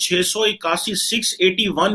681 681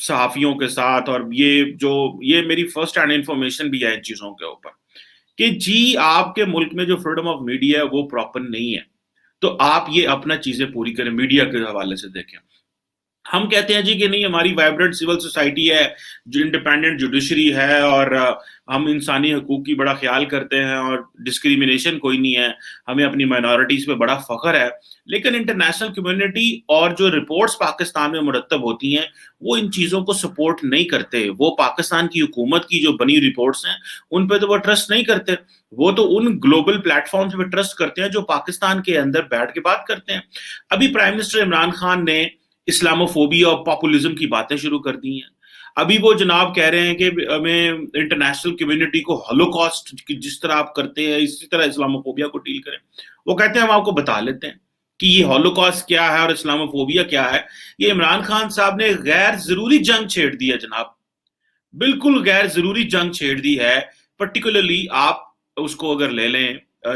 صحافیوں کے ساتھ، اور یہ میری فرسٹ ہینڈ انفارمیشن بھی ہے ان چیزوں کے اوپر، کہ جی آپ کے ملک میں جو فریڈم آف میڈیا ہے وہ پراپر نہیں ہے، تو آپ یہ اپنا چیزیں پوری کریں، میڈیا کے حوالے سے دیکھیں۔ ہم کہتے ہیں جی کہ نہیں، ہماری وائبرنٹ سول سوسائٹی ہے، جو انڈیپینڈنٹ جوڈیشری ہے، اور ہم انسانی حقوق کی بڑا خیال کرتے ہیں، اور ڈسکریمنیشن کوئی نہیں ہے، ہمیں اپنی مائنورٹیز پہ بڑا فخر ہے۔ لیکن انٹرنیشنل کمیونٹی اور جو رپورٹس پاکستان میں مرتب ہوتی ہیں وہ ان چیزوں کو سپورٹ نہیں کرتے، وہ پاکستان کی حکومت کی جو بنی رپورٹس ہیں ان پہ تو وہ ٹرسٹ نہیں کرتے، وہ تو ان گلوبل پلیٹ فارمز پہ ٹرسٹ کرتے ہیں جو پاکستان کے اندر بیٹھ کے بات کرتے ہیں۔ ابھی پرائم منسٹر عمران خان نے اسلاموفوبیا اور پاپولزم کی باتیں شروع کر دی ہیں۔ ابھی وہ جناب کہہ رہے ہیں کہ ہمیں انٹرنیشنل کمیونٹی کو ہولوکاسٹ جس طرح آپ کرتے ہیں اسی طرح اسلاموفوبیا کو ڈیل کریں۔ وہ کہتے ہیں ہم آپ کو بتا لیتے ہیں کہ یہ ہولوکاسٹ کیا ہے اور اسلاموفوبیا کیا ہے۔ یہ عمران خان صاحب نے غیر ضروری جنگ چھیڑ دی ہے جناب، بالکل غیر ضروری جنگ چھیڑ دی ہے۔ پرٹیکولرلی آپ اس کو اگر لے لیں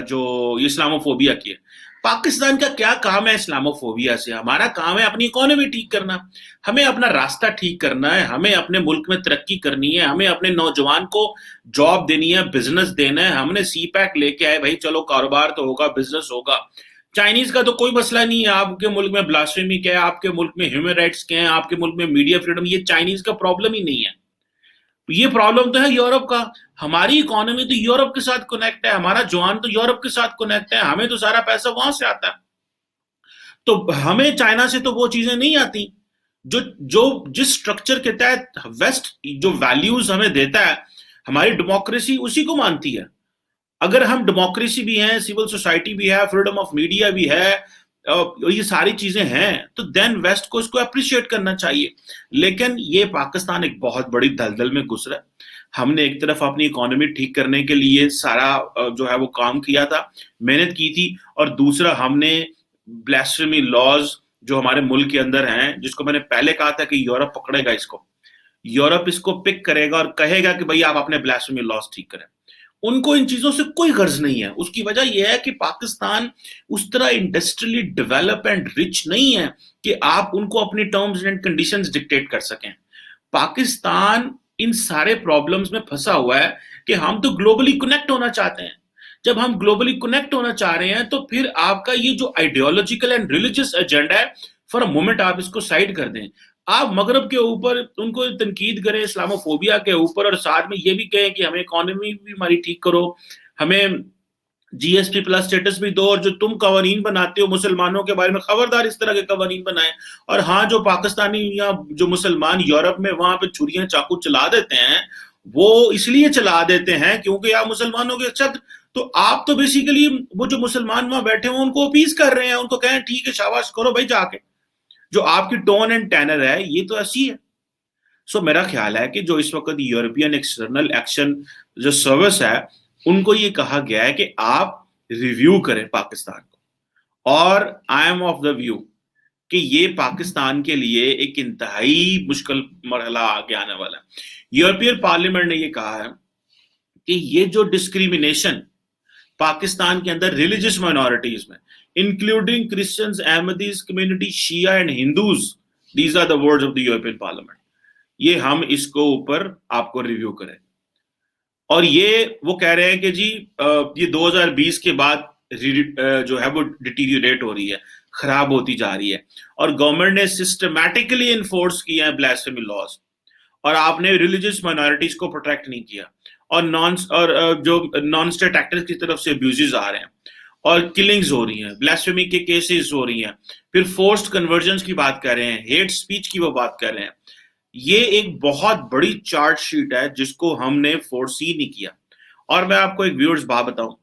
جو اسلاموفوبیا کی ہے، پاکستان کا کیا کام ہے اسلاموفوبیا سے؟ ہمارا کام ہے اپنی اکانومی ٹھیک کرنا، ہمیں اپنا راستہ ٹھیک کرنا ہے، ہمیں اپنے ملک میں ترقی کرنی ہے، ہمیں اپنے نوجوان کو جاب دینی ہے، بزنس دینا ہے۔ ہم نے سی پیک لے کے آئے بھائی، چلو کاروبار تو ہوگا، بزنس ہوگا۔ چائنیز کا تو کوئی مسئلہ نہیں ہے، آپ کے ملک میں بلاسفیمی کیا ہے، آپ کے ملک میں ہیومن رائٹس کیا ہیں، آپ کے ملک میں میڈیا فریڈم، یہ چائنیز کا پرابلم ہی نہیں ہے۔ یہ پرابلم تو ہے یورپ کا، ہماری اکانومی تو یورپ کے ساتھ کنیکٹ ہے، ہمارا جوان تو یورپ کے ساتھ کنیکٹ ہے، ہمیں تو سارا پیسہ وہاں سے آتا ہے۔ تو ہمیں چائنا سے تو وہ چیزیں نہیں آتی جو جس سٹرکچر کے تحت ویسٹ جو ویلیوز ہمیں دیتا ہے، ہماری ڈیموکریسی اسی کو مانتی ہے۔ اگر ہم ڈیموکریسی بھی ہیں، سول سوسائٹی بھی ہے، فریڈم آف میڈیا بھی ہے، یہ ساری چیزیں ہیں، تو دین ویسٹ کو اس کو اپریشیٹ کرنا چاہیے۔ لیکن یہ پاکستان ایک بہت بڑی دلدل میں گزرا ہے۔ ہم نے ایک طرف اپنی اکانومی ٹھیک کرنے کے لیے سارا جو ہے وہ کام کیا تھا، محنت کی تھی، اور دوسرا ہم نے بلاسفیمی لاز جو ہمارے ملک کے اندر ہیں، جس کو میں نے پہلے کہا تھا کہ یورپ پکڑے گا اس کو، یورپ اس کو پک کرے گا اور کہے گا کہ بھئی آپ اپنے بلاسفیمی لاز ٹھیک کریں۔ ان کو ان چیزوں سے کوئی غرض نہیں ہے۔ اس کی وجہ یہ ہے کہ پاکستان اس طرح انڈسٹریلی ڈیولپ اینڈ رچ نہیں ہے کہ آپ ان کو اپنی ٹرمز اینڈ کنڈیشنز ڈکٹیٹ کر سکیں۔ پاکستان ان سارے پرابلمز میں پھنسا ہوا ہے کہ ہم تو گلوبلی کنیکٹ ہونا چاہتے ہیں۔ جب ہم گلوبلی کنیکٹ ہونا چاہ رہے ہیں تو پھر آپ کا یہ جو آئیڈیالوجیکل اینڈ ریلیجس ایجنڈا ہے، فار اے مومنٹ آپ اس کو سائڈ کر دیں۔ آپ مغرب کے اوپر ان کو تنقید کریں اسلاموفوبیا کے اوپر، اور ساتھ میں یہ بھی کہیں کہ ہمیں اکانومی بھی ہماری ٹھیک کرو، ہمیں جی ایس ٹی پلس اسٹیٹس بھی دو، اور جو تم قوانین بناتے ہو مسلمانوں کے بارے میں خبردار اس طرح کے قوانین بنائیں۔ اور ہاں، جو پاکستانی یا جو مسلمان یورپ میں وہاں پہ چھریاں چاقو چلا دیتے ہیں، وہ اس لیے چلا دیتے ہیں کیونکہ آپ مسلمانوں کے چھت، تو آپ تو بیسیکلی وہ جو مسلمان وہاں بیٹھے ہیں ان کو اپیز کر رہے ہیں، ان کو کہیں ٹھیک ہے شاباش کرو بھائی جا کے۔ جو آپ کی ٹون اینڈ ٹینر ہے یہ تو ایسی ہے۔ سو میرا خیال ہے کہ جو اس وقت یورپین ایکسٹرنل ایکشن جو سروس ہے، ان کو یہ کہا گیا ہے کہ آپ ریویو کریں پاکستان کو، اور I am of the view کہ یہ پاکستان کے لیے ایک انتہائی مشکل مرحلہ آگے آنے والا ہے۔ یورپین پارلیمنٹ نے یہ کہا ہے کہ یہ جو ڈسکریمنیشن پاکستان کے اندر ریلیجس مائنورٹیز میں، including Christians, Ahmadis community, Shia and Hindus, these are the words of the European parliament, یہ ہم اس کو اوپر آپ کو ریویو کریں۔ اور یہ وہ کہہ رہے ہیں کہ جی یہ 2020 کے بعد جو ہے وہ ڈیٹیریوریٹ ہو رہی ہے، خراب ہوتی جا رہی ہے، اور گورنمنٹ نے سسٹمیٹکلی انفورس کیا ہے بلاسفیمی لاز، اور آپ نے ریلیجس مائنورٹیز کو پروٹیکٹ نہیں کیا، اور جو نان اسٹیٹ ایکٹرز کی طرف سے ابیوزز آ رہے ہیں، اور کلنگز ہو رہی ہیں، بلاسفیمی کے کیسز ہو رہی ہیں، پھر فورسڈ کنورژنز کی بات کر رہے ہیں، ہیٹ سپیچ کی وہ بات کر رہے ہیں۔ یہ ایک بہت بڑی چارٹ شیٹ ہے جس کو ہم نے فورسی نہیں کیا۔ اور میں آپ کو ایک ویورز بات بتاؤں،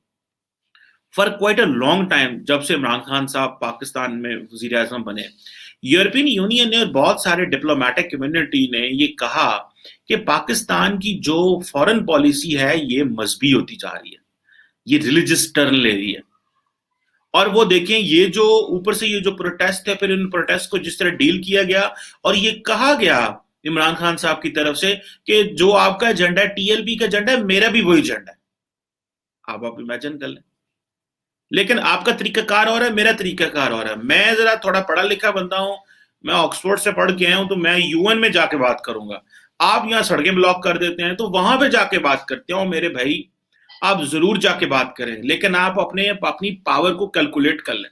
for quite a long time, جب سے عمران خان صاحب پاکستان میں وزیر اعظم بنے، یورپین یونین نے اور بہت سارے ڈپلومیٹک کمیونٹی نے یہ کہا کہ پاکستان کی جو فورن پالیسی ہے یہ مذہبی ہوتی جا رہی ہے، یہ ریلیجس ٹرن لے رہی ہے۔ اور وہ دیکھیں یہ جو اوپر سے یہ جو پروٹیسٹ ہے، پھر ان پروٹیسٹ کو جس طرح ڈیل کیا گیا، اور یہ کہا گیا عمران خان صاحب کی طرف سے کہ جو آپ کا ایجنڈا ہے ٹی ایل پی کا ایجنڈا ہے، میرا بھی وہی ایجنڈا ہے۔ آپ امیجن کر لیں، لیکن آپ کا طریقہ کار اور ہے، میرا طریقہ کار اور ہے۔ میں ذرا تھوڑا پڑھا لکھا بندہ ہوں، میں آکسفورڈ سے پڑھ کے آیا ہوں تو میں UN میں جا کے بات کروں گا. آپ یہاں سڑکیں بلاک کر دیتے ہیں تو وہاں پہ جا کے بات کرتے ہیں. میرے بھائی آپ ضرور جا کے بات کریں, لیکن آپ اپنی پاور کو کیلکولیٹ کر لیں,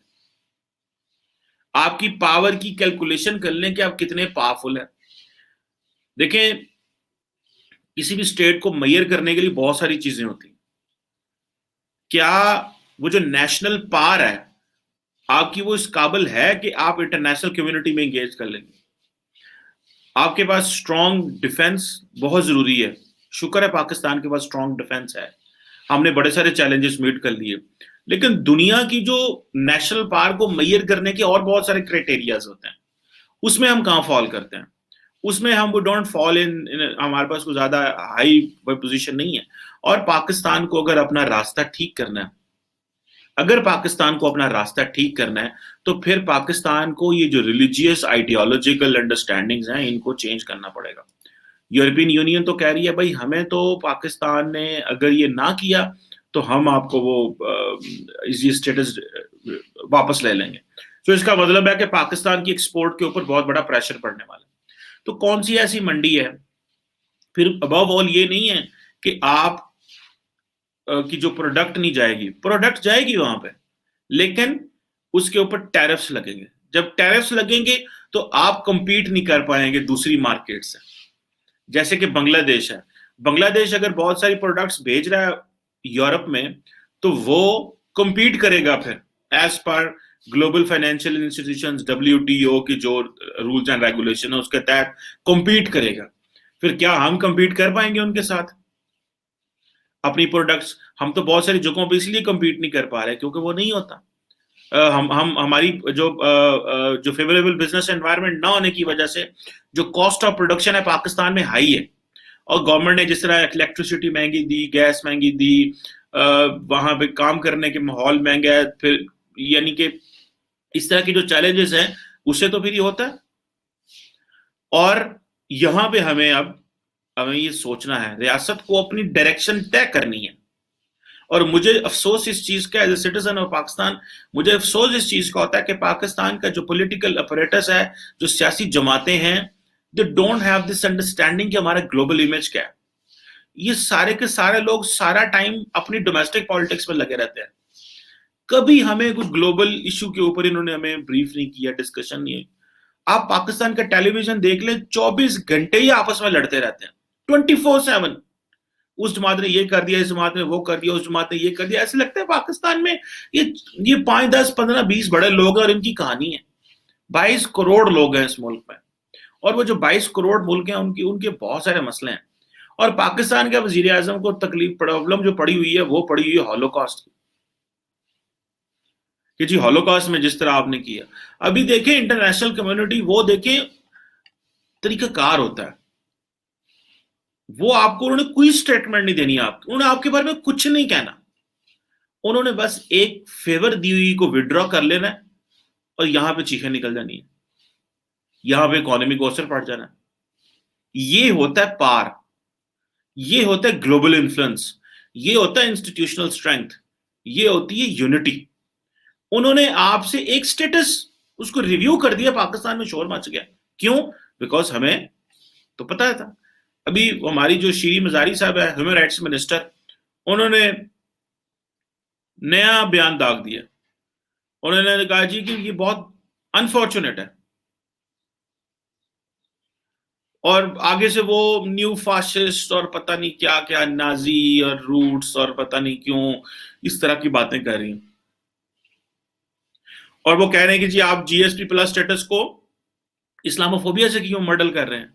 آپ کی پاور کی کیلکولیشن کر لیں کہ آپ کتنے پاورفل ہیں. دیکھیں کسی بھی اسٹیٹ کو میئر کرنے کے لیے بہت ساری چیزیں ہوتی ہیں. کیا وہ جو نیشنل پاور ہے آپ کی وہ اس قابل ہے کہ آپ انٹرنیشنل کمیونٹی میں انگیج کر لیں گے؟ آپ کے پاس اسٹرانگ ڈیفenس بہت ضروری ہے. شکر ہے پاکستان کے پاس اسٹرانگ ڈیفenس ہے, ہم نے بڑے سارے چیلنجز میٹ کر لیے, لیکن دنیا کی جو نیشنل پاور کو میئر کرنے کے اور بہت سارے کرائٹیریاز ہوتے ہیں, اس میں ہم کہاں فال کرتے ہیں؟ اس میں ہم ڈونٹ فال ان, ہمارے پاس کوئی زیادہ ہائی پوزیشن نہیں ہے. اور پاکستان کو اگر اپنا راستہ ٹھیک کرنا ہے, تو پھر پاکستان کو یہ جو ریلیجیس آئیڈیالوجیکل انڈرسٹینڈنگز ہیں ان کو چینج کرنا پڑے گا. یورپین یونین تو کہہ رہی ہے بھائی ہمیں تو پاکستان نے اگر یہ نہ کیا تو ہم آپ کو وہ اسٹیٹس واپس لے لیں گے. تو اس کا مطلب ہے کہ پاکستان کی ایکسپورٹ کے اوپر بہت بڑا پریشر پڑنے والا ہے. تو کون سی ایسی منڈی ہے پھر ابو آل یہ نہیں ہے کہ آپ کی جو پروڈکٹ نہیں جائے گی, پروڈکٹ جائے گی وہاں پہ, لیکن اس کے اوپر ٹیرفز لگیں گے. جب ٹیرفز لگیں گے تو آپ کمپیٹ نہیں کر پائیں گے دوسری مارکیٹ سے. جیسے کہ بنگلہ دیش ہے, بنگلہ دیش اگر بہت ساری پروڈکٹس بھیج رہا ہے یورپ میں تو وہ کمپیٹ کرے گا پھر as per global financial institutions WTO کی جو رولز اینڈ ریگولیشن ہے اس کے تحت کمپیٹ کرے گا. پھر کیا ہم کمپیٹ کر پائیں گے ان کے ساتھ اپنی پروڈکٹس؟ ہم تو بہت ساری جگہوں پہ اس لیے کمپیٹ نہیں کر پا رہے کیونکہ وہ نہیں ہوتا. ہماری جو فیوریبل بزنس انوائرمنٹ نہ ہونے کی وجہ سے جو کاسٹ آف پروڈکشن ہے پاکستان میں ہائی ہے, اور گورنمنٹ نے جس طرح الیکٹریسٹی مہنگی دی, گیس مہنگی دی, وہاں پہ کام کرنے کے ماحول مہنگا ہے, پھر یعنی کہ اس طرح کی جو چیلنجز ہیں اسے تو پھر یہ ہوتا ہے. اور یہاں پہ ہمیں یہ سوچنا ہے, ریاست کو اپنی ڈائریکشن طے کرنی ہے. اور مجھے افسوس اس چیز کا as a citizen of Pakistan, مجھے افسوس اس چیز کا ہوتا ہے کہ پاکستان کا جو پولیٹیکل اپریٹس ہے, جو سیاسی جماعتیں ہیں, they don't have this understanding کہ ہمارا گلوبل امیج کیا ہے. یہ سارے کے سارے لوگ سارا ٹائم اپنی ڈومیسٹک پالیٹکس میں لگے رہتے ہیں. کبھی ہمیں کوئی گلوبل ایشو کے اوپر انہوں نے ہمیں بریف نہیں کیا, ڈسکشن نہیں. آپ پاکستان کا ٹیلی ویژن دیکھ لیں, 24 گھنٹے ہی آپس میں لڑتے رہتے ہیں 24/7. اس جماعت نے یہ کر دیا, اس جماعت نے وہ کر دیا, اس جماعت نے یہ کر دیا. ایسے لگتا ہے پاکستان میں یہ 5 10 15 20 بڑے لوگ ہیں اور ان کی کہانی ہے. 22 کروڑ لوگ ہیں اس ملک میں, اور وہ جو 22 کروڑ ملک ہیں ان کے بہت سارے مسئلے ہیں. اور پاکستان کے وزیر اعظم کو پرابلم جو پڑی ہوئی ہے وہ پڑی ہوئی ہے ہولوکاسٹ کی, کہ جی ہولوکاسٹ میں جس طرح آپ نے کیا. ابھی دیکھیں انٹرنیشنل کمیونٹی, وہ دیکھیں طریقہ کار ہوتا ہے, وہ آپ کو انہوں نے کوئی سٹیٹمنٹ نہیں دینی, انہوں نے آپ کے بارے میں کچھ نہیں کہنا, انہوں نے بس ایک فیور دی ہوئی کو وڈرا کر لینا ہے اور یہاں پہ چیخیں نکل جانی ہے, یہاں پہ اکانومی کو اثر پڑ جانا ہے. یہ ہوتا ہے پار, یہ ہوتا ہے گلوبل انفلوئنس, یہ ہوتا ہے انسٹیٹیوشنل اسٹرینتھ, یہ ہوتی ہے یونٹی. انہوں نے آپ سے ایک سٹیٹس اس کو ریویو کر دیا, پاکستان میں شور مچ گیا. کیوں؟ بیکاز ہمیں تو پتا تھا. ابھی ہماری جو شیریں مزاری صاحب ہے ہیومن رائٹس منسٹر, انہوں نے نیا بیان داغ دیا. انہوں نے کہا جی کہ یہ بہت انفارچونیٹ ہے, اور آگے سے وہ نیو فاشسٹ اور پتہ نہیں کیا کیا, نازی اور روٹس اور پتہ نہیں کیوں اس طرح کی باتیں کر رہی ہیں. اور وہ کہہ رہے ہیں کہ جی آپ GSP+ سٹیٹس کو اسلاموفوبیا سے کیوں ماڈل کر رہے ہیں.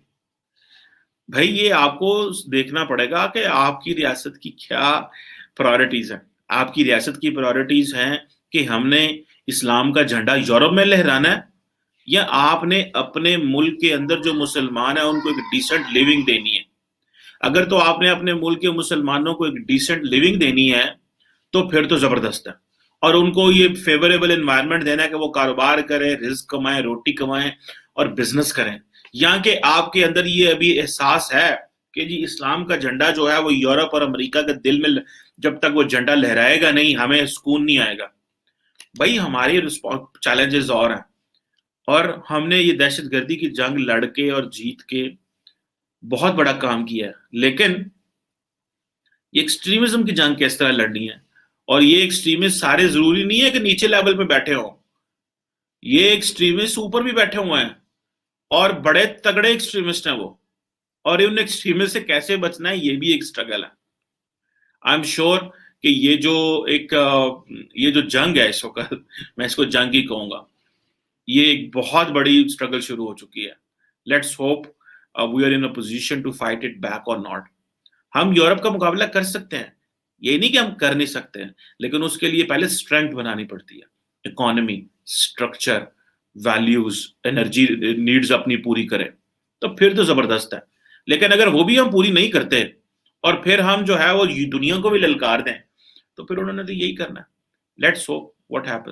بھائی یہ آپ کو دیکھنا پڑے گا کہ آپ کی ریاست کی کیا پرائورٹیز ہیں. آپ کی ریاست کی پرائورٹیز ہیں کہ ہم نے اسلام کا جھنڈا یورپ میں لہرانا ہے, یا آپ نے اپنے ملک کے اندر جو مسلمان ہیں ان کو ایک ڈیسنٹ لیونگ دینی ہے. اگر تو آپ نے اپنے ملک کے مسلمانوں کو ایک ڈیسنٹ لیونگ دینی ہے تو پھر تو زبردست ہے, اور ان کو یہ فیوریبل انوائرمنٹ دینا ہے کہ وہ کاروبار کریں, رزق کمائیں, روٹی کمائیں اور بزنس کریں. یہاں کہ آپ کے اندر یہ ابھی احساس ہے کہ جی اسلام کا جھنڈا جو ہے وہ یورپ اور امریکہ کے دل میں جب تک وہ جھنڈا لہرائے گا نہیں ہمیں سکون نہیں آئے گا. بھائی ہمارے چیلنجز اور ہیں, اور ہم نے یہ دہشت گردی کی جنگ لڑ کے اور جیت کے بہت بڑا کام کیا ہے، لیکن یہ ایکسٹریمزم کی جنگ کس طرح لڑنی ہے؟ اور یہ ایکسٹریمسٹ سارے ضروری نہیں ہے کہ نیچے لیول پہ بیٹھے ہوں، یہ ایکسٹریمسٹ اوپر بھی بیٹھے ہوئے ہیں اور بڑے تگڑے ایکسٹریمسٹ ہیں وہ، اور ان ایکسٹریمسٹ سے کیسے بچنا ہے یہ بھی ایک سٹرگل ہے۔ آئی ایم شیور کہ یہ جو جنگ ہے اس وقت میں اس کو جنگ ہی کہوں گا، یہ ایک بہت بڑی سٹرگل شروع ہو چکی ہے۔ Let's hope we are in a position to fight it back or not. ہم یورپ کا مقابلہ کر سکتے ہیں، یہ نہیں کہ ہم کر نہیں سکتے ہیں، لیکن اس کے لیے پہلے اسٹرینتھ بنانی پڑتی ہے، economy, structure, values, energy needs اپنی پوری کرے تو پھر تو زبردست ہے۔ لیکن اگر وہ بھی ہم پوری نہیں کرتے اور پھر ہم جو ہے وہ دنیا کو بھی للکار دیں تو پھر انہوں نے تو یہی کرنا ہے۔ Let's hope what happen.